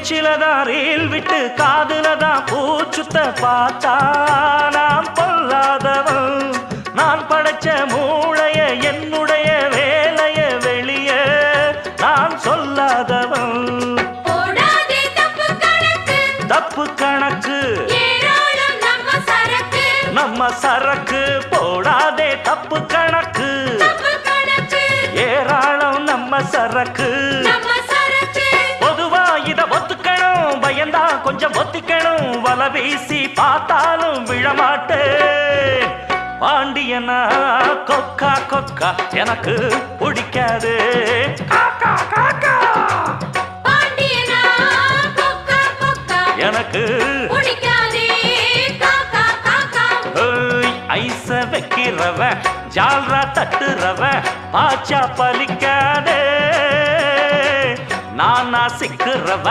பேச்சிலதான் reel விட்டு காதுலதான் பூச்சுத்த பார்த்தா நாம் பொல்லாதவன். நான் படைச்ச மூளைய என்னுடைய வேலைய வெளிய நான் சொல்லாதவன். தப்பு கணக்கு நம்ம சரக்கு போடாதே தப்பு கணக்கு ஏராளம் நம்ம சரக்கு. பொதுவா இத ஒத்துக்கணும் பயந்தா கொஞ்சம் ஒத்திக்கணும் வல வீசி பார்த்தாலும் விழமாட்டேன். பாண்டியனா கொக்கா கொக்கா எனக்கு பிடிக்காது. காக்கா காக்கா எனக்கு ஐச வைக்கிறவ ஜால்ரா தட்டுறவ பாச்சா பலிக்காதே. நானா சிக்கிறவ